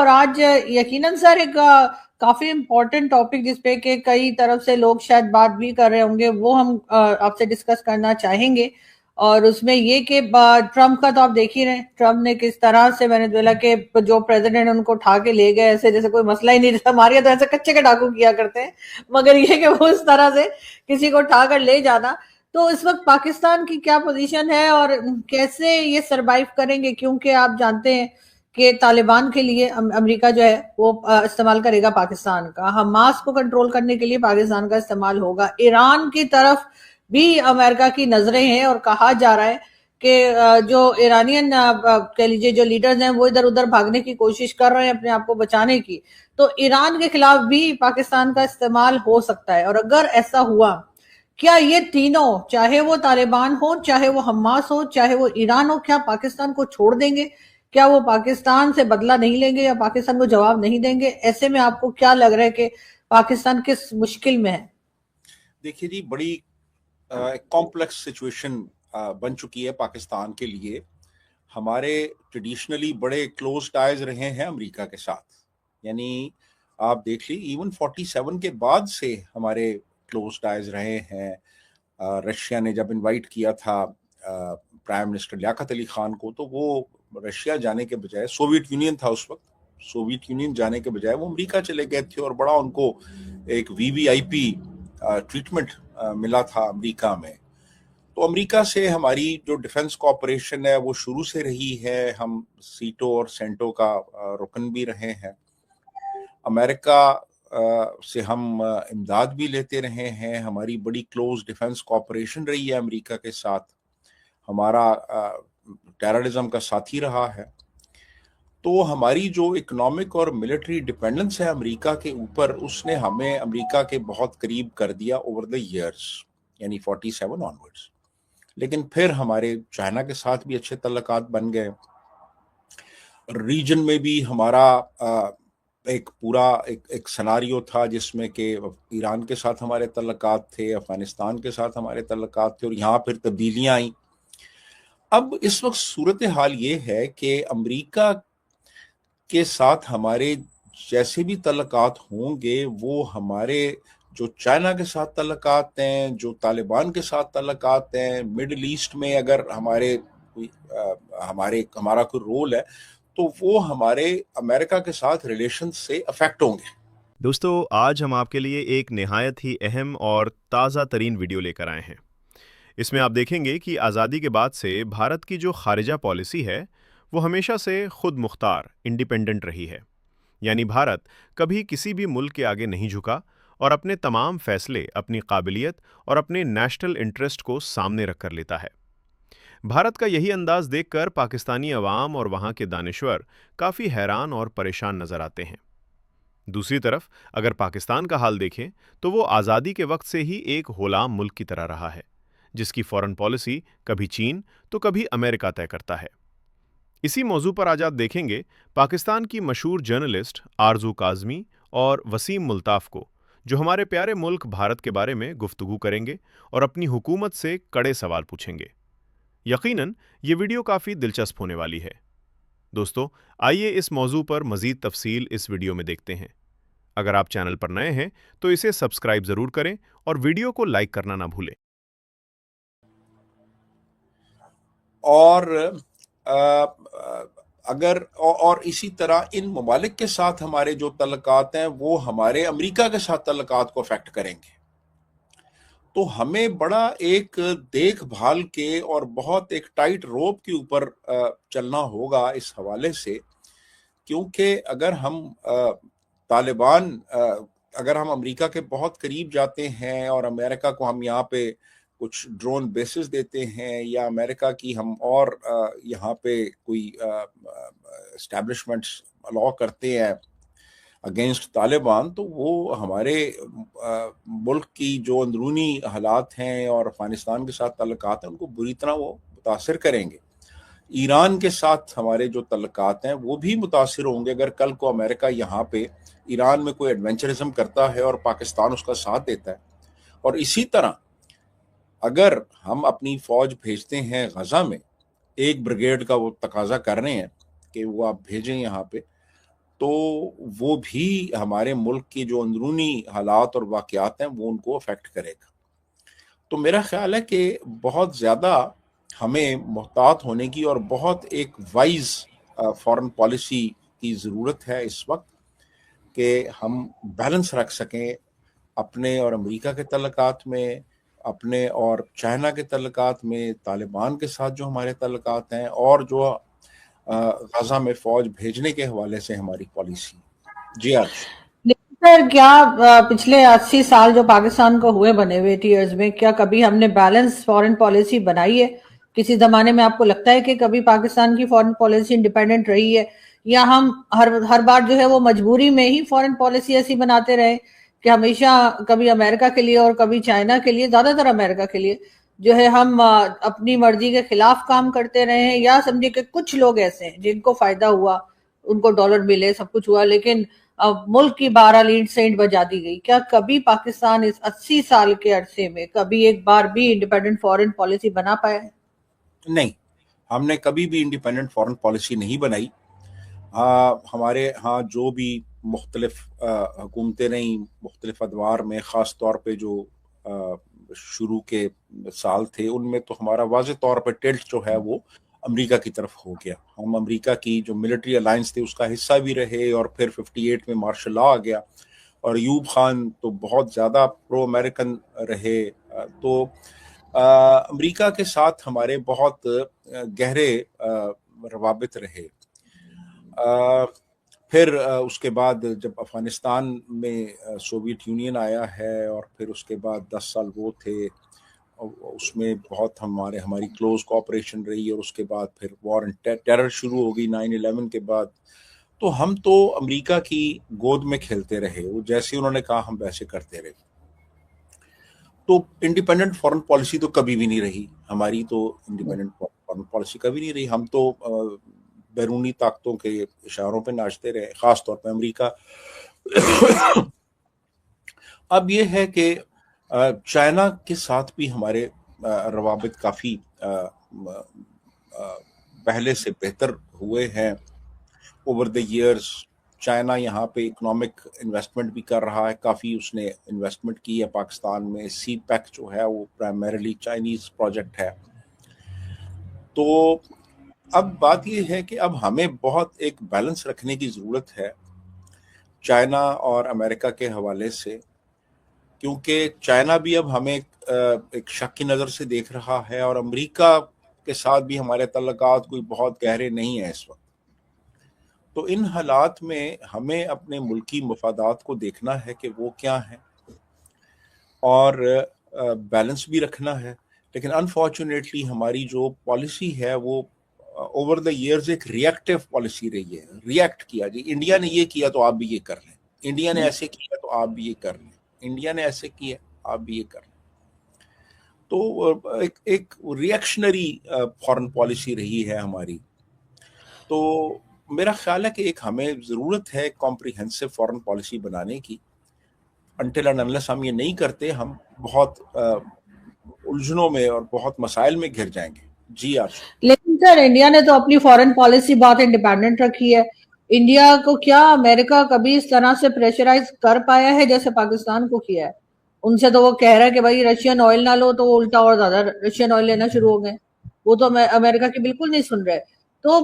اور آج یقیناً سر ایک کافی امپورٹنٹ ٹاپک جس پہ کہ کئی طرف سے لوگ شاید بات بھی کر رہے ہوں گے وہ ہم آپ سے ڈسکس کرنا چاہیں گے. اور اس میں یہ کہ ٹرمپ کا تو آپ دیکھ ہی رہے ہیں ٹرمپ نے کس طرح سے وینزویلا کے جو پریزیڈنٹ ان کو اٹھا کے لے گئے ایسے جیسے کوئی مسئلہ ہی نہیں. ہمارے یہاں تو ایسے کچے کے ڈاکو کیا کرتے ہیں مگر یہ کہ وہ اس طرح سے کسی کو اٹھا کر لے جانا. تو اس وقت پاکستان کی کیا پوزیشن ہے اور کیسے یہ سروائیو کریں گے کیونکہ آپ جانتے ہیں کہ طالبان کے لیے امریکہ جو ہے وہ استعمال کرے گا پاکستان کا, حماس کو کنٹرول کرنے کے لیے پاکستان کا استعمال ہوگا, ایران کی طرف بھی امریکہ کی نظریں ہیں اور کہا جا رہا ہے کہ جو ایرانین کہہ لیجیے جو لیڈرز ہیں وہ ادھر ادھر بھاگنے کی کوشش کر رہے ہیں اپنے آپ کو بچانے کی, تو ایران کے خلاف بھی پاکستان کا استعمال ہو سکتا ہے. اور اگر ایسا ہوا کیا یہ تینوں چاہے وہ طالبان ہو چاہے وہ حماس ہو چاہے وہ ایران ہو کیا پاکستان کو چھوڑ دیں گے؟ کیا وہ پاکستان سے بدلہ نہیں لیں گے یا پاکستان کو جواب نہیں دیں گے؟ ایسے میں آپ کو کیا لگ رہا ہے کہ پاکستان کس مشکل میں ہے؟ دیکھیے جی, بڑی کمپلیکس سچویشن بن چکی ہے پاکستان کے لیے. ہمارے ٹریڈیشنلی بڑے کلوز ٹائز رہے ہیں امریکہ کے ساتھ, یعنی آپ دیکھ لی ایون 47 کے بعد سے ہمارے کلوز ٹائز رہے ہیں. رشیا نے جب انوائٹ کیا تھا پرائم منسٹر لیاقت علی خان کو تو وہ رشیا جانے کے بجائے, سوویت یونین تھا اس وقت, سوویت یونین جانے کے بجائے وہ امریکہ چلے گئے تھے اور بڑا ان کو ایک VVIP ٹریٹمنٹ ملا تھا امریکہ میں. تو امریکہ سے ہماری جو ڈیفنس کوآپریشن ہے وہ شروع سے رہی ہے, ہم سیٹو اور سینٹو کا رکن بھی رہے ہیں. امریکہ سے ہم امداد بھی لیتے رہے ہیں, ہماری بڑی کلوز ڈیفنس کوآپریشن رہی ہے امریکہ کے ساتھ, ہمارا ٹیررزم کا ساتھی رہا ہے. تو ہماری جو اکنامک اور ملٹری ڈیپینڈنس ہے امریکہ کے اوپر اس نے ہمیں امریکہ کے بہت قریب کر دیا اوور دا ایئرز, یعنی 47 آنورڈز. لیکن پھر ہمارے چائنا کے ساتھ بھی اچھے تعلقات بن گئے, ریجن میں بھی ہمارا ایک پورا ایک سناریو تھا جس میں کہ ایران کے ساتھ ہمارے تعلقات تھے, افغانستان کے ساتھ ہمارے تعلقات تھے, اور یہاں پھر تبدیلیاں آئیں. اب اس وقت صورتحال یہ ہے کہ امریکہ کے ساتھ ہمارے جیسے بھی تعلقات ہوں گے وہ ہمارے جو چائنا کے ساتھ تعلقات ہیں, جو طالبان کے ساتھ تعلقات ہیں, مڈل ایسٹ میں اگر ہمارا کوئی رول ہے تو وہ ہمارے امریکہ کے ساتھ ریلیشن سے افیکٹ ہوں گے. دوستو, آج ہم آپ کے لیے ایک نہایت ہی اہم اور تازہ ترین ویڈیو لے کر آئے ہیں. اس میں آپ دیکھیں گے کہ آزادی کے بعد سے بھارت کی جو خارجہ پالیسی ہے وہ ہمیشہ سے خود مختار انڈیپینڈنٹ رہی ہے. یعنی بھارت کبھی کسی بھی ملک کے آگے نہیں جھکا اور اپنے تمام فیصلے اپنی قابلیت اور اپنے نیشنل انٹرسٹ کو سامنے رکھ کر لیتا ہے. بھارت کا یہی انداز دیکھ کر پاکستانی عوام اور وہاں کے دانشور کافی حیران اور پریشان نظر آتے ہیں. دوسری طرف اگر پاکستان کا حال دیکھیں تو وہ آزادی کے وقت سے ہی ایک غلام ملک کی طرح رہا ہے, جس کی فورن پالیسی کبھی چین تو کبھی امریکہ طے کرتا ہے. اسی موضوع پر آج آپ دیکھیں گے پاکستان کی مشہور جرنلسٹ آرزو کاظمی اور وسیم ملتاف کو, جو ہمارے پیارے ملک بھارت کے بارے میں گفتگو کریں گے اور اپنی حکومت سے کڑے سوال پوچھیں گے. یقیناً یہ ویڈیو کافی دلچسپ ہونے والی ہے. دوستو, آئیے اس موضوع پر مزید تفصیل اس ویڈیو میں دیکھتے ہیں. اگر آپ چینل پر نئے ہیں تو اسے سبسکرائب ضرور کریں اور ویڈیو کو لائک کرنا نہ بھولیں. اور اگر اور اسی طرح ان ممالک کے ساتھ ہمارے جو تعلقات ہیں وہ ہمارے امریکہ کے ساتھ تعلقات کو افیکٹ کریں گے. تو ہمیں بڑا ایک دیکھ بھال کے اور بہت ایک ٹائٹ روپ کے اوپر چلنا ہوگا اس حوالے سے, کیونکہ اگر ہم اگر ہم امریکہ کے بہت قریب جاتے ہیں اور امریکہ کو ہم یہاں پہ کچھ ڈرون بیسز دیتے ہیں یا امریکہ کی ہم اور یہاں پہ کوئی اسٹیبلشمنٹس الاؤ کرتے ہیں اگینسٹ طالبان, تو وہ ہمارے ملک کی جو اندرونی حالات ہیں اور افغانستان کے ساتھ تعلقات ہیں ان کو بری طرح وہ متاثر کریں گے. ایران کے ساتھ ہمارے جو تعلقات ہیں وہ بھی متاثر ہوں گے اگر کل کو امریکہ یہاں پہ ایران میں کوئی ایڈونچرزم کرتا ہے اور پاکستان اس کا ساتھ دیتا ہے. اور اسی طرح اگر ہم اپنی فوج بھیجتے ہیں غزہ میں, ایک بریگیڈ کا وہ تقاضا کر رہے ہیں کہ وہ آپ بھیجیں یہاں پہ, تو وہ بھی ہمارے ملک کی جو اندرونی حالات اور واقعات ہیں وہ ان کو افیکٹ کرے گا. تو میرا خیال ہے کہ بہت زیادہ ہمیں محتاط ہونے کی اور بہت ایک وائز فارن پالیسی کی ضرورت ہے اس وقت کہ ہم بیلنس رکھ سکیں اپنے اور امریکہ کے تعلقات میں, اپنے اور چائنا کے تعلقات میں, طالبان کے ساتھ جو ہمارے تعلقات ہیں, اور جو غزہ میں فوج بھیجنے کے حوالے سے ہماری پالیسی. جی آج سر کیا پچھلے 80 سال جو پاکستان کو ہوئے بنے ہوئے 80 ایئرز میں, کیا کبھی ہم نے بیلنس فورن پالیسی بنائی ہے؟ کسی زمانے میں آپ کو لگتا ہے کہ کبھی پاکستان کی فورن پالیسی انڈیپینڈنٹ رہی ہے, یا ہم ہر بار جو ہے وہ مجبوری میں ہی فورن پالیسی ایسی بناتے رہے کہ ہمیشہ کبھی امریکہ کے لیے اور کبھی چائنا کے لیے, زیادہ تر امریکہ کے لیے جو ہے ہم اپنی مرضی کے خلاف کام کرتے رہے ہیں؟ یا سمجھے کہ کچھ لوگ ایسے ہیں جن کو فائدہ ہوا, ان کو ڈالر ملے, سب کچھ ہوا, لیکن ملک کی 12 لیڈ سینٹ بجا دی گئی. کیا کبھی پاکستان اس 80 سال کے عرصے میں کبھی ایک بار بھی انڈیپینڈنٹ فورن پالیسی بنا پایا ہے؟ نہیں, ہم نے کبھی بھی انڈیپینڈنٹ فارن پالیسی نہیں بنائی. ہمارے ہاں جو بھی مختلف حکومتیں رہیں مختلف ادوار میں, خاص طور پہ جو شروع کے سال تھے, ان میں تو ہمارا واضح طور پہ ٹلٹ جو ہے وہ امریکہ کی طرف ہو گیا. ہم امریکہ کی جو ملٹری الائنس تھی اس کا حصہ بھی رہے, اور پھر 58 میں مارشل لا آ گیا, اور ایوب خان تو بہت زیادہ پرو امریکن رہے. تو امریکہ کے ساتھ ہمارے بہت گہرے روابط رہے. پھر اس کے بعد جب افغانستان میں سوویت یونین آیا ہے, اور پھر اس کے بعد 10 سال وہ تھے, اس میں بہت ہماری کلوز کوآپریشن رہی, اور اس کے بعد پھر وار اینڈ ٹیرر شروع ہو گئی 9/11 کے بعد. تو ہم تو امریکہ کی گود میں کھیلتے رہے, وہ جیسے انہوں نے کہا ہم ویسے کرتے رہے. تو انڈیپینڈنٹ فارن پالیسی تو کبھی بھی نہیں رہی ہماری, تو انڈیپینڈنٹ فارن پالیسی کبھی نہیں رہی. ہم تو بیرونی طاقتوں کے اشاروں پہ ناچتے رہے, خاص طور پہ امریکہ. اب یہ ہے کہ چائنا کے ساتھ بھی ہمارے روابط کافی پہلے سے بہتر ہوئے ہیں اوور دی ایئرز. چائنا یہاں پہ اکنامک انویسٹمنٹ بھی کر رہا ہے, کافی اس نے انویسٹمنٹ کی ہے پاکستان میں. سی پیک جو ہے وہ پرائمریلی چائنیز پروجیکٹ ہے. تو اب بات یہ ہے کہ اب ہمیں بہت ایک بیلنس رکھنے کی ضرورت ہے چائنا اور امریکہ کے حوالے سے, کیونکہ چائنا بھی اب ہمیں ایک شک کی نظر سے دیکھ رہا ہے, اور امریکہ کے ساتھ بھی ہمارے تعلقات کوئی بہت گہرے نہیں ہیں اس وقت. تو ان حالات میں ہمیں اپنے ملکی مفادات کو دیکھنا ہے کہ وہ کیا ہیں, اور بیلنس بھی رکھنا ہے. لیکن انفارچونیٹلی ہماری جو پالیسی ہے وہ اوور دا ایئرز ایک ری ایکٹیو پالیسی رہی ہے. ریئیکٹ کیا, جی انڈیا نے یہ کیا تو آپ بھی یہ کر لیں, انڈیا نے ایسے کیا تو آپ بھی یہ کر لیں, انڈیا نے ایسے کیا آپ بھی یہ کر لیں. تو ایک ری ایکشنری فارن پالیسی رہی ہے ہماری. تو میرا خیال ہے کہ ایک ہمیں ضرورت ہے کمپریہنسو فارن پالیسی بنانے کی. انٹل اینڈ انلیس ہم یہ نہیں کرتے, ہم بہت الجھنوں میں اور بہت مسائل میں گھر جائیں گے. جی آپ. لیکن سر انڈیا نے تو اپنی فارن پالیسی بہت انڈیپینڈنٹ رکھی ہے. انڈیا کو کیا امریکہ کبھی اس طرح سے پریشرائز کر پایا ہے جیسے پاکستان کو کیا ہے؟ ان سے تو وہ کہہ رہا ہے کہ بھائی رشین آئل نہ لو, تو وہ الٹا اور زیادہ رشین آئل لینا شروع ہو گئے. وہ تو امریکہ کی بالکل نہیں سن رہے. تو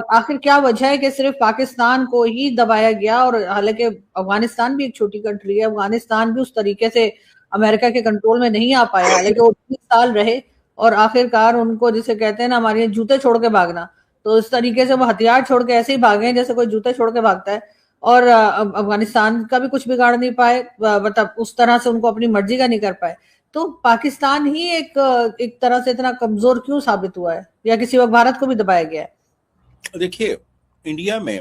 آخر کیا وجہ ہے کہ صرف پاکستان کو ہی دبایا گیا؟ اور حالانکہ افغانستان بھی ایک چھوٹی کنٹری ہے, افغانستان بھی اس طریقے سے امریکہ کے کنٹرول میں نہیں آ پایا, حالانکہ وہ 20 سال رہے, اور آخر کار ان کو جسے کہتے ہیں نا ہمارے جوتے چھوڑ کے بھاگنا, تو اس طریقے سے وہ ہتھیار چھوڑ کے ایسے ہی بھاگے ہیں جیسے کوئی جوتے چھوڑ کے بھاگتا ہے. اور افغانستان کا بھی کچھ بگاڑ نہیں پائے, مطلب اس طرح سے ان کو اپنی مرضی کا نہیں کر پائے. تو پاکستان ہی ایک طرح سے اتنا کمزور کیوں ثابت ہوا ہے, یا کسی وقت بھارت کو بھی دبایا گیا ہے؟ دیکھیے انڈیا میں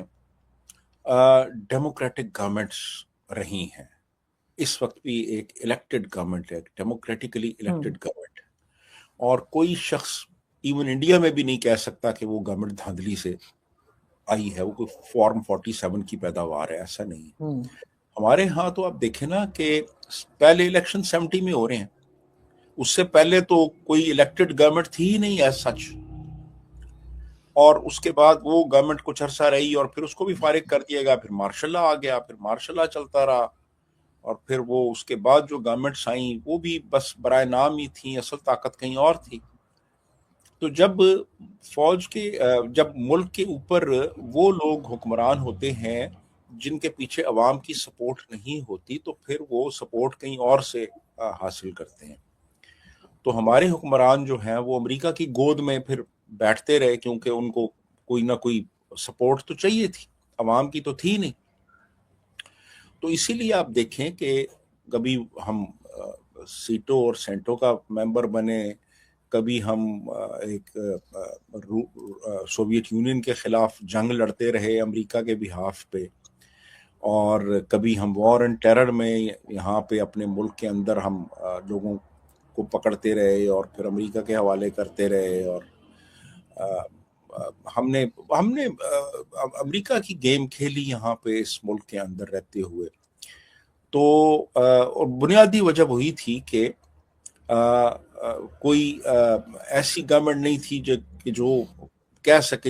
ڈیموکریٹک گورنمنٹس رہی ہیں, اس وقت بھی ایک الیکٹڈ گورنمنٹ ہے, ڈیموکریٹکلی الیکٹڈ گورنمنٹ, اور کوئی شخص ایون انڈیا میں بھی نہیں کہہ سکتا کہ وہ گورنمنٹ دھاندلی سے آئی ہے, وہ کوئی فارم 47 کی پیداوار ہے, ایسا نہیں. ہمارے ہاں تو آپ دیکھیں نا کہ پہلے الیکشن 70 میں ہو رہے ہیں, اس سے پہلے تو کوئی الیکٹڈ گورنمنٹ تھی ہی نہیں ایز سچ. اور اس کے بعد وہ گورنمنٹ کچھ عرصہ رہی اور پھر اس کو بھی فارغ کر دیا گیا، پھر مارشل لا آ گیا، پھر مارشل لا چلتا رہا، اور پھر وہ اس کے بعد جو گورنمنٹس آئیں وہ بھی بس برائے نام ہی تھیں، اصل طاقت کہیں اور تھی۔ تو جب فوج کے جب ملک کے اوپر وہ لوگ حکمران ہوتے ہیں جن کے پیچھے عوام کی سپورٹ نہیں ہوتی، تو پھر وہ سپورٹ کہیں اور سے حاصل کرتے ہیں۔ تو ہمارے حکمران جو ہیں وہ امریکہ کی گود میں پھر بیٹھتے رہے، کیونکہ ان کو کوئی نہ کوئی سپورٹ تو چاہیے تھی، عوام کی تو تھی نہیں۔ تو اسی لیے آپ دیکھیں کہ کبھی ہم سیٹو اور سینٹو کا ممبر بنے، کبھی ہم ایک سوویت یونین کے خلاف جنگ لڑتے رہے امریکہ کے بہاف پہ، اور کبھی ہم وار اینڈ ٹیرر میں یہاں پہ اپنے ملک کے اندر ہم لوگوں کو پکڑتے رہے اور پھر امریکہ کے حوالے کرتے رہے، اور ہم نے امریکہ کی گیم کھیلی یہاں پہ اس ملک کے اندر رہتے ہوئے۔ تو اور بنیادی وجہ وہی تھی کہ کوئی ایسی گورنمنٹ نہیں تھی جو کہہ سکے